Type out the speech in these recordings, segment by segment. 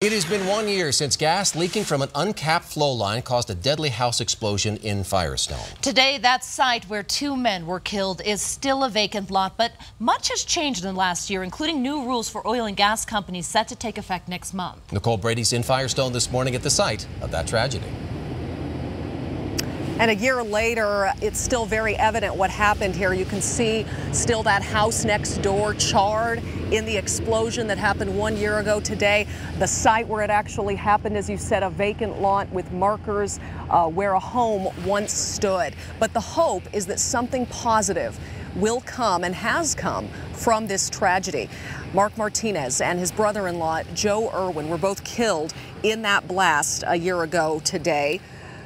It has been 1 year since gas leaking from an uncapped flow line caused a deadly house explosion in Firestone. Today, that site where 2 men were killed is still a vacant lot, but much has changed in the last year, including new rules for oil and gas companies set to take effect next month. Nicole Brady's in Firestone this morning at the site of that tragedy. And a year later, it's still very evident what happened here. You can see still that house next door charred in the explosion that happened 1 year ago today. The site where it actually happened, as you said, a vacant lot with markers where a home once stood. But the hope is that something positive will come and has come from this tragedy. Mark Martinez and his brother-in-law, Joe Irwin, were both killed in that blast a year ago today.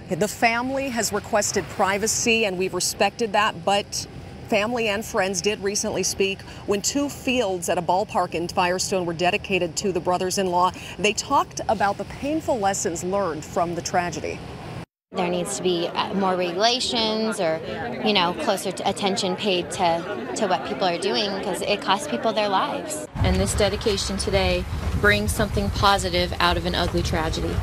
The family has requested privacy, and we've respected that, but family and friends did recently speak when 2 fields at a ballpark in Firestone were dedicated to the brothers-in-law. They talked about the painful lessons learned from the tragedy. There needs to be more regulations or, closer attention paid to what people are doing because it costs people their lives. And this dedication today brings something positive out of an ugly tragedy.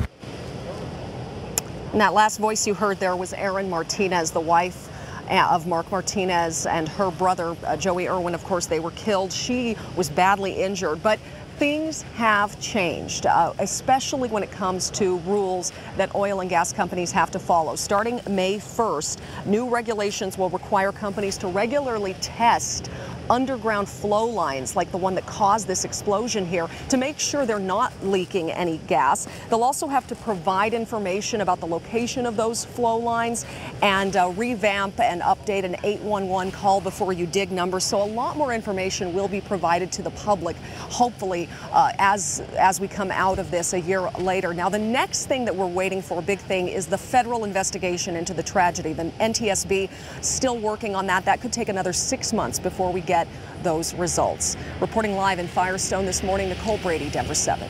And that last voice you heard there was Erin Martinez, the wife of Mark Martinez, and her brother, Joey Irwin. Of course, they were killed. She was badly injured, but things have changed, especially when it comes to rules that oil and gas companies have to follow. Starting May 1st, new regulations will require companies to regularly test underground flow lines like the one that caused this explosion here to make sure they're not leaking any gas. They'll also have to provide information about the location of those flow lines and revamp and update an 811 call before you dig number. So a lot more information will be provided to the public, hopefully, as we come out of this a year later. Now, the next thing that we're waiting for, a big thing, is the federal investigation into the tragedy. The NTSB still working on that. That could take another 6 months before we get those results. Reporting live in Firestone this morning, Nicole Brady, Denver 7.